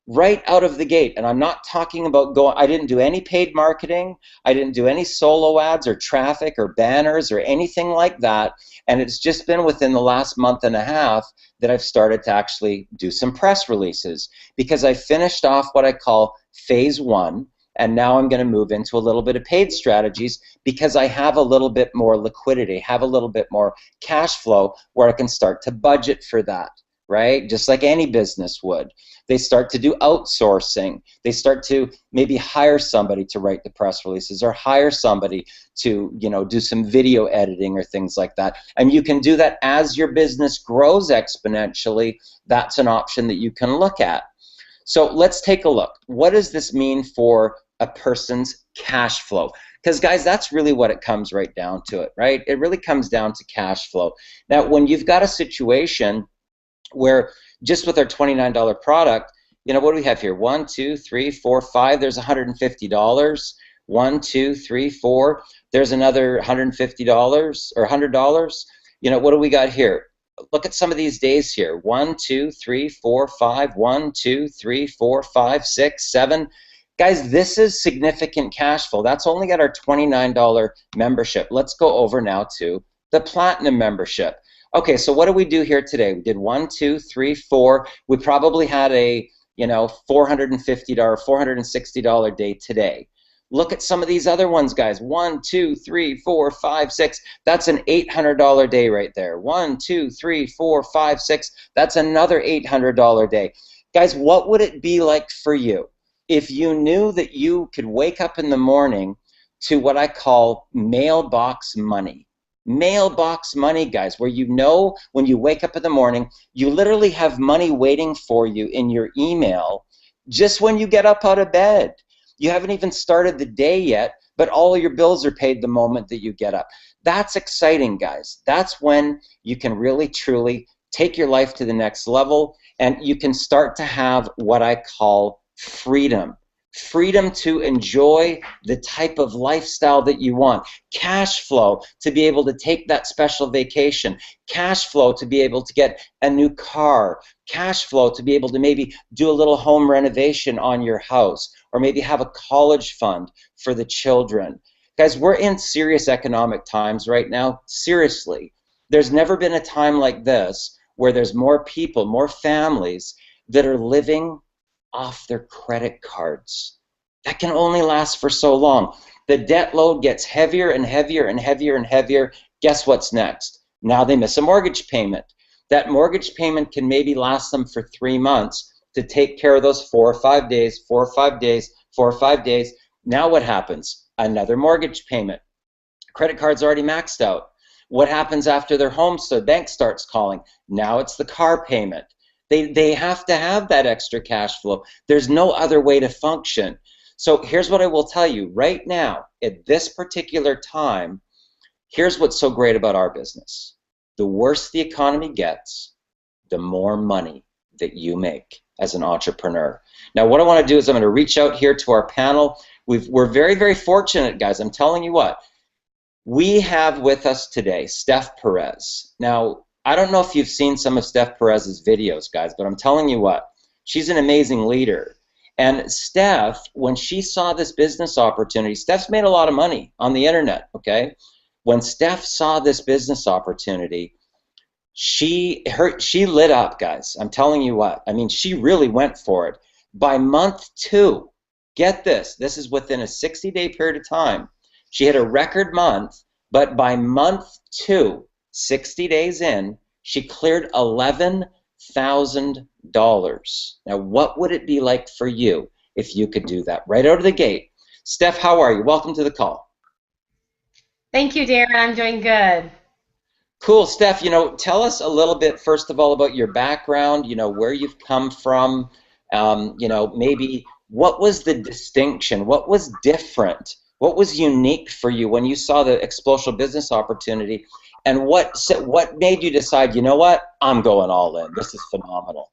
Right out of the gate. And I'm not talking about I didn't do any paid marketing. I didn't do any solo ads or traffic or banners or anything like that. And it's just been within the last month and a half that I've started to actually do some press releases, because I finished off what I call phase 1. And now I'm going to move into a little bit of paid strategies because I have a little bit more liquidity, have a little bit more cash flow where I can start to budget for that, right? Just like any business would. They start to do outsourcing. They start to maybe hire somebody to write the press releases, or hire somebody to, you know, do some video editing or things like that. And you can do that as your business grows exponentially. That's an option that you can look at. So let's take a look. What does this mean for a person's cash flow? Because, guys, that's really what it comes right down to it, right? It really comes down to cash flow. Now, when you've got a situation where just with our $29 product, you know, what do we have here? 1, 2, 3, 4, 5. There's $150. 1, 2, 3, 4. There's another $150 or $100. You know, what do we got here? Look at some of these days here. 1, 2, 3, 4, 5. 1, 2, 3, 4, 5, 6, 7. Guys, this is significant cash flow. That's only got our $29 membership. Let's go over now to the Platinum membership. Okay, so what do we do here today? We did 1, 2, 3, 4. We probably had a, you know, $450, $460 day today. Look at some of these other ones, guys. 1, 2, 3, 4, 5, 6. That's an $800 day right there. 1, 2, 3, 4, 5, 6. That's another $800 day. Guys, what would it be like for you if you knew that you could wake up in the morning to what I call mailbox money? Mailbox money, guys, where you know when you wake up in the morning, you literally have money waiting for you in your email just when you get up out of bed. You haven't even started the day yet, but all your bills are paid the moment that you get up. That's exciting, guys. That's when you can really, truly take your life to the next level, and you can start to have what I call freedom. Freedom to enjoy the type of lifestyle that you want. Cash flow to be able to take that special vacation. Cash flow to be able to get a new car. Cash flow to be able to maybe do a little home renovation on your house, or maybe have a college fund for the children. Guys, we're in serious economic times right now. Seriously. There's never been a time like this where there's more people, more families that are living off their credit cards. That can only last for so long. The debt load gets heavier and heavier and heavier and heavier. Guess what's next? Now they miss a mortgage payment. That mortgage payment can maybe last them for 3 months to take care of those 4 or 5 days, 4 or 5 days, 4 or 5 days. Now what happens? Another mortgage payment. Credit card's already maxed out. What happens after their home? So the bank starts calling. Now it's the car payment. They have to have that extra cash flow. There's no other way to function. So here's what I will tell you right now, at this particular time, here's what's so great about our business. The worse the economy gets, the more money that you make as an entrepreneur. Now what I want to do is I'm going to reach out here to our panel. We're very, very fortunate, guys. I'm telling you what. We have with us today Steph Perez. Now, I don't know if you've seen some of Steph Perez's videos, guys, but I'm telling you what, she's an amazing leader. And Steph, when she saw this business opportunity, Steph's made a lot of money on the internet, okay? When Steph saw this business opportunity, she lit up, guys. I'm telling you what. I mean, she really went for it. By month 2, get this is within a 60-day period of time. She had a record month, but by month 2, 60 days in, she cleared $11,000. Now, what would it be like for you if you could do that right out of the gate? Steph, how are you? Welcome to the call. Thank you, Darren. I'm doing good. Cool, Steph. You know, tell us a little bit, first of all, about your background. You know, where you've come from. You know, maybe What was the distinction? What was different? What was unique for you when you saw the Xplocial business opportunity? And what made you decide, you know what, I'm going all in. This is phenomenal.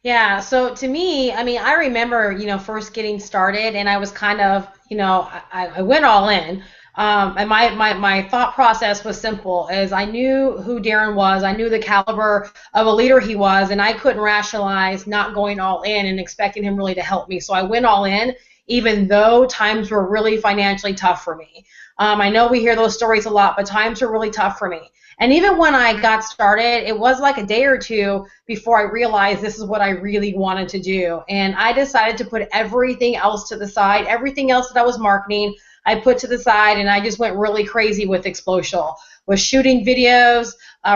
Yeah, so to me, I mean, I remember, first getting started, and I was kind of, I went all in. And my thought process was simple, is I knew who Darren was, I knew the caliber of a leader he was, and I couldn't rationalize not going all in and expecting him really to help me. So I went all in, even though times were really financially tough for me. I know we hear those stories a lot, but times were really tough for me. And even when I got started, it was like a day or two before I realized this is what I really wanted to do. And I decided to put everything else to the side, everything else that I was marketing, I put to the side, and I just went really crazy with Xplocial. Was shooting videos,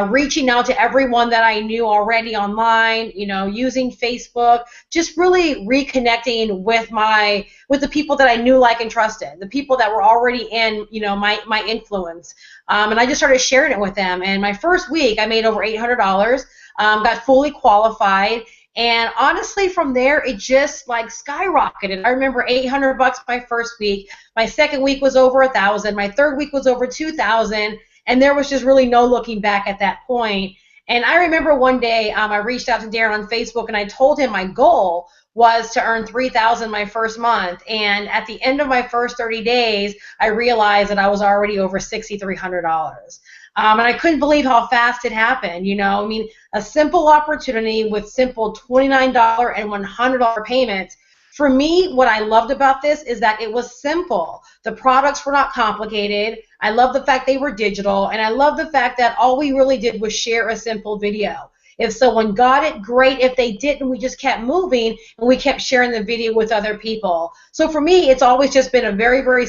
reaching out to everyone that I knew already online, using Facebook, just really reconnecting with the people that I knew, like, and trusted, the people that were already in, my influence. And I just started sharing it with them. And my first week, I made over $800, got fully qualified. And honestly, from there, it just like skyrocketed. I remember $800 my first week. My second week was over 1,000. My third week was over 2,000. And there was just really no looking back at that point. And I remember one day I reached out to Darren on Facebook, and I told him my goal was to earn $3,000 my first month. And at the end of my first 30 days, I realized that I was already over $6,300. And I couldn't believe how fast it happened. I mean, a simple opportunity with simple $29 and $100 payments. For me, what I loved about this is that it was simple. The products were not complicated. I love the fact they were digital, and I love the fact that all we really did was share a simple video. If someone got it, great. If they didn't, we just kept moving, and we kept sharing the video with other people. So for me, it's always just been a very, very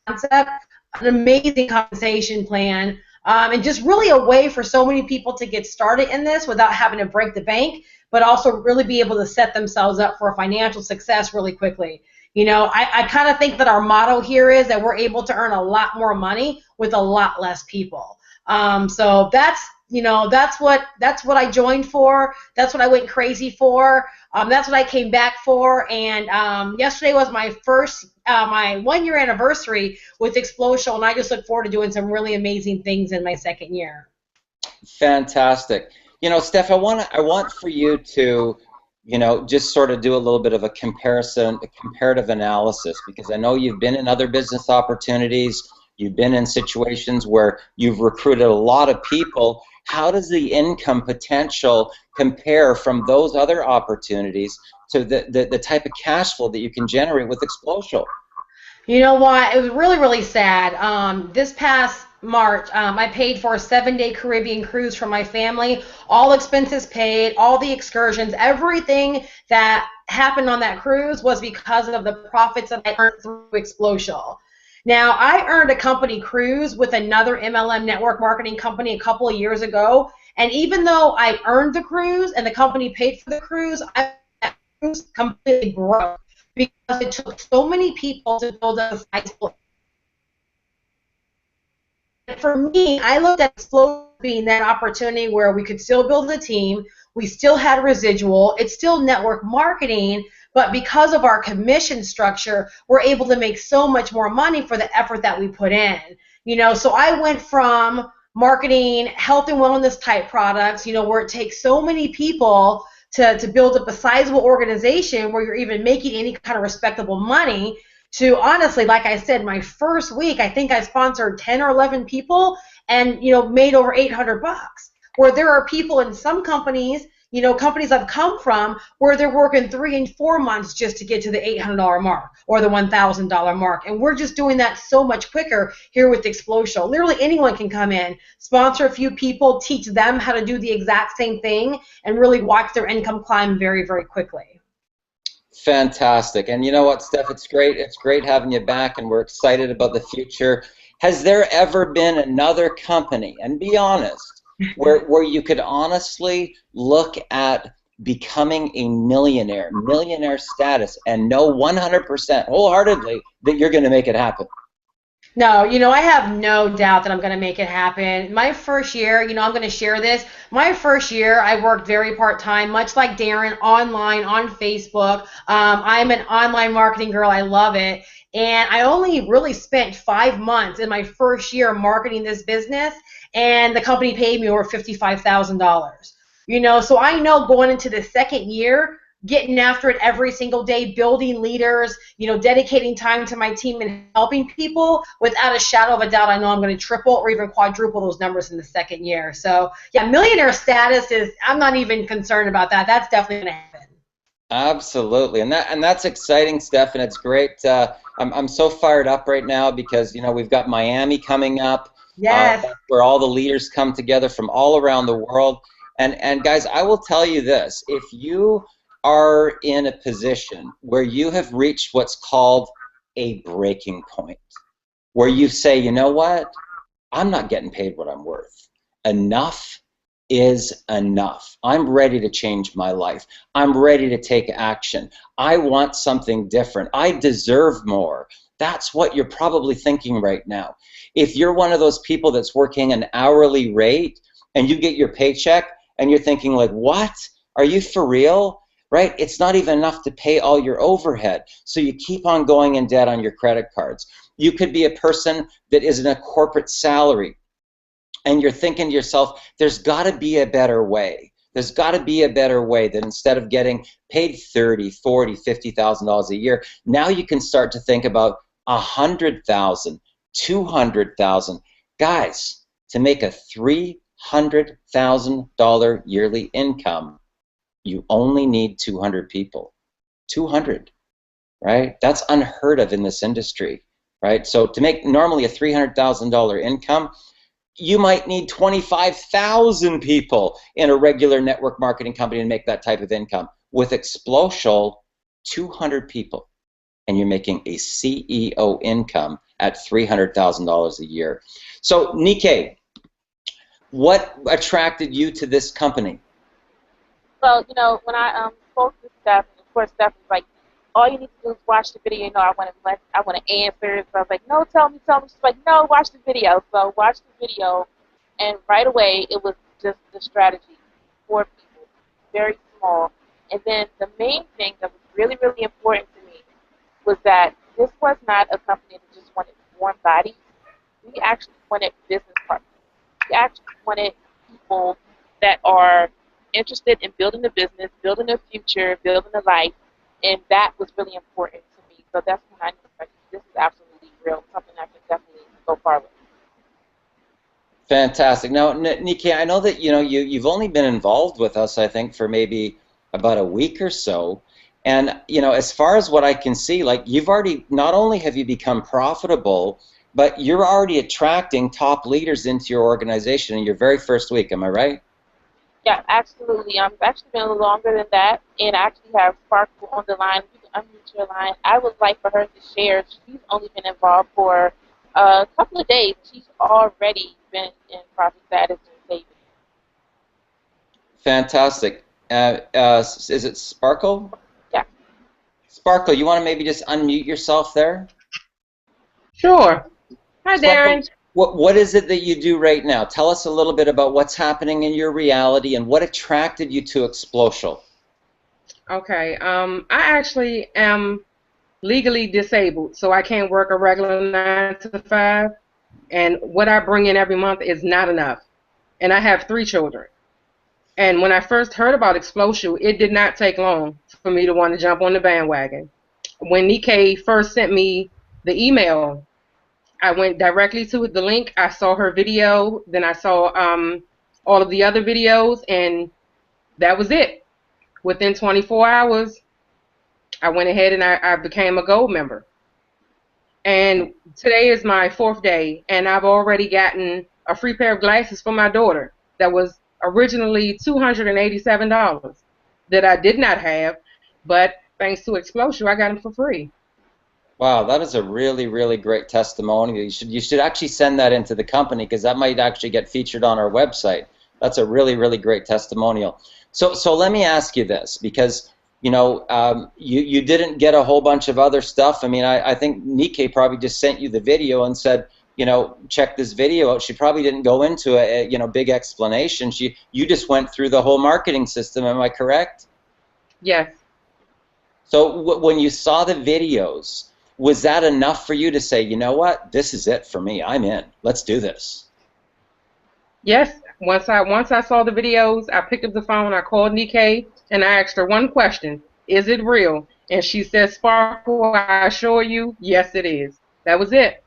concept, an amazing compensation plan, and just really a way for so many people to get started in this without having to break the bank, but also really be able to set themselves up for a financial success really quickly. I kind of think that our motto here is that we're able to earn a lot more money with a lot less people. So that's what I joined for. That's what I went crazy for. That's what I came back for. And yesterday was my my 1-year anniversary with Xplocial, and I just look forward to doing some really amazing things in my second year. Fantastic. Steph, I want for you to, just sort of do a little bit of a comparative analysis, because I know you've been in other business opportunities, you've been in situations where you've recruited a lot of people. How does the income potential compare from those other opportunities to the type of cash flow that you can generate with Xplocial? You know what? It was really, really sad. This past March, I paid for a 7-day Caribbean cruise for my family. All expenses paid, all the excursions, everything that happened on that cruise was because of the profits that I earned through Xplocial. Now, I earned a company cruise with another MLM network marketing company a couple of years ago, and even though I earned the cruise and the company paid for the cruise, that cruise completely broke because it took so many people to build a sizable. For me, I looked at Xplocial being that opportunity where we could still build a team, we still had residual, it's still network marketing, but because of our commission structure, we're able to make so much more money for the effort that we put in. So I went from marketing health and wellness type products, where it takes so many people to build up a sizable organization where you're even making any kind of respectable money, to honestly, like I said, my first week, I think I sponsored 10 or 11 people and, made over $800. Where there are people in some companies, companies I've come from, where they're working 3 and 4 months just to get to the $800 mark or the $1,000 mark. And we're just doing that so much quicker here with Xplocial. Literally anyone can come in, sponsor a few people, teach them how to do the exact same thing, and really watch their income climb very, very quickly. Fantastic. And you know what, Steph, it's great having you back, and we're excited about the future. Has there ever been another company, and be honest, where you could honestly look at becoming a millionaire status, and know 100% wholeheartedly that you're going to make it happen? No, I have no doubt that I'm going to make it happen. My first year, I'm going to share this. My first year, I worked very part-time, much like Darren, online, on Facebook. I'm an online marketing girl. I love it. And I only really spent 5 months in my first year marketing this business, and the company paid me over $55,000. So I know going into the second year, getting after it every single day, building leaders, dedicating time to my team and helping people, without a shadow of a doubt, I know I'm going to triple or even quadruple those numbers in the second year. So yeah, millionaire status I'm not even concerned about that. That's definitely going to happen. Absolutely, and that's exciting, Steph, and it's great. I'm so fired up right now because we've got Miami coming up, Yes. where all the leaders come together from all around the world. And guys, I will tell you this: if you are in a position where you have reached what's called a breaking point, where you say, you know what, I'm not getting paid what I'm worth. Enough is enough. I'm ready to change my life. I'm ready to take action. I want something different. I deserve more. That's what you're probably thinking right now. If you're one of those people that's working an hourly rate and you get your paycheck and you're thinking like, what? Are you for real? Right? It's not even enough to pay all your overhead. So you keep on going in debt on your credit cards. You could be a person that is in a corporate salary and you're thinking to yourself, there's got to be a better way. There's got to be a better way that instead of getting paid $30,000, $40,000, $50,000 a year, now you can start to think about $100,000, $200,000. Guys, to make a $300,000 yearly income, you only need 200 people. 200, right? That's unheard of in this industry, right? So to make normally a $300,000 income, you might need 25,000 people in a regular network marketing company to make that type of income. With Xplocial, 200 people, and you're making a CEO income at $300,000 a year. So, Nikkei, what attracted you to this company? Well, when I spoke to Steph, and of course Steph was like, all you need to do is watch the video. I want to answer. So I was like, no, tell me. She's like, no, watch the video. So watch the video, and right away it was just the strategy for people, very small. And then the main thing that was really, really important to me was that this was not a company that just wanted warm bodies. We actually wanted business partners. We actually wanted people that are interested in building a business, building a future, building a life, and that was really important to me. So that's when I knew like, this is absolutely real, something I can definitely go far with. Fantastic. Now, Nikkei, I know that you've only been involved with us, I think, for maybe about a week or so. And as far as what I can see, like you've already, not only have you become profitable, but you're already attracting top leaders into your organization in your very first week. Am I right? Yeah, absolutely. It's actually been a little longer than that, and I actually have Sparkle on the line. You can unmute your line. I would like for her to share. She's only been involved for a couple of days. She's already been in profit status and savings. Fantastic. Is it Sparkle? Yeah. Sparkle, you want to maybe just unmute yourself there? Sure. Hi, Sparkle, Darren. what is it that you do right now? Tell us a little bit about what's happening in your reality and what attracted you to Xplocial. Okay. I actually am legally disabled, so I can't work a regular 9 to 5, and what I bring in every month is not enough. And I have 3 children. And when I first heard about Xplocial, it did not take long for me to want to jump on the bandwagon. When Nikkei first sent me the email, I went directly to the link. I saw her video, then I saw all of the other videos, and that was it. Within 24 hours, I went ahead and I became a gold member. And today is my 4th day, and I've already gotten a free pair of glasses for my daughter that was originally $287 that I did not have, but thanks to Xplocial, I got them for free. Wow, that is a really, really great testimony. You should actually send that into the company because that might actually get featured on our website. That's a really, really great testimonial. So let me ask you this, because you didn't get a whole bunch of other stuff. I mean, I think Nikkei probably just sent you the video and said, check this video out. She probably didn't go into a big explanation. You just went through the whole marketing system. Am I correct? Yes. So when you saw the videos, was that enough for you to say, you know what, this is it for me. I'm in. Let's do this. Yes. Once I saw the videos, I picked up the phone, I called Nikkei, and I asked her one question: is it real? And she said, Sparkle, I assure you, yes, it is. That was it.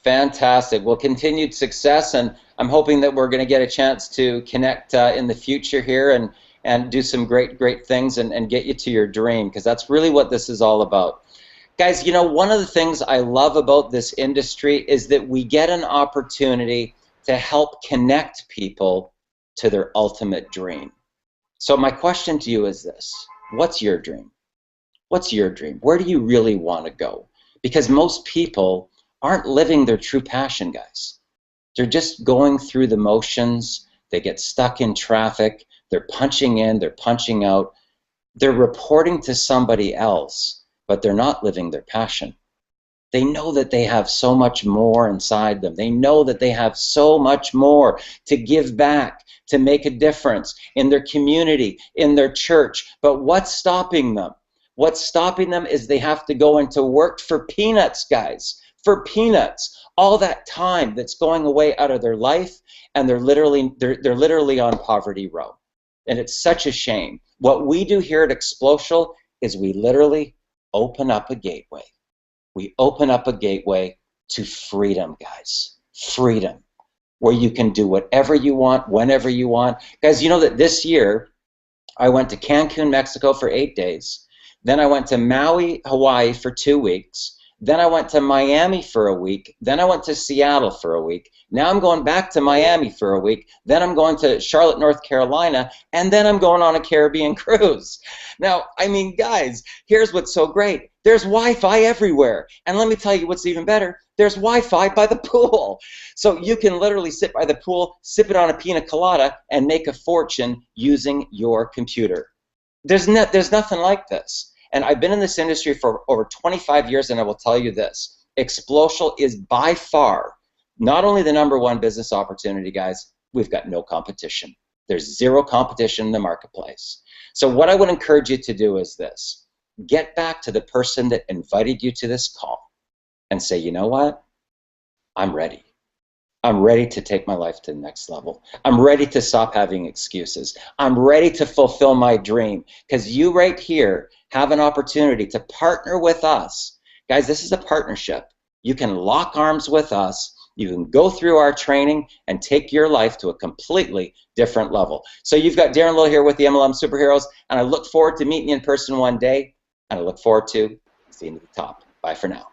Fantastic. Well, continued success, and I'm hoping that we're going to get a chance to connect in the future here and do some great things and get you to your dream, because that's really what this is all about. Guys, one of the things I love about this industry is that we get an opportunity to help connect people to their ultimate dream. So my question to you is this: what's your dream? What's your dream? Where do you really want to go? Because most people aren't living their true passion, guys. They're just going through the motions. They get stuck in traffic. They're punching in, they're punching out. They're reporting to somebody else, but they're not living their passion. They know that they have so much more inside them. They know that they have so much more to give back, to make a difference in their community, in their church. But what's stopping them? What's stopping them is they have to go into work for peanuts, guys. For peanuts. All that time that's going away out of their life, and they're literally on poverty row. And it's such a shame. What we do here at Xplocial is we literally open up a gateway. We open up a gateway to freedom, guys. Freedom. Where you can do whatever you want, whenever you want. Guys, you know that this year I went to Cancun, Mexico for 8 days. Then I went to Maui, Hawaii for 2 weeks. Then I went to Miami for a week. Then I went to Seattle for a week. Now I'm going back to Miami for a week. Then I'm going to Charlotte, North Carolina. And then I'm going on a Caribbean cruise. Now, I mean, guys, here's what's so great. There's Wi-Fi everywhere. And let me tell you what's even better. There's Wi-Fi by the pool. So you can literally sit by the pool, sip it on a pina colada, and make a fortune using your computer. There's nothing like this. And I've been in this industry for over 25 years, and I will tell you this: Xplocial is by far not only the #1 business opportunity, guys, we've got no competition. There's zero competition in the marketplace. So what I would encourage you to do is this: get back to the person that invited you to this call and say, you know what? I'm ready. I'm ready to take my life to the next level. I'm ready to stop having excuses. I'm ready to fulfill my dream, because you right here have an opportunity to partner with us. Guys, this is a partnership. You can lock arms with us. You can go through our training and take your life to a completely different level. So you've got Darren Little here with the MLM Superheroes, and I look forward to meeting you in person one day, and I look forward to seeing you at the top. Bye for now.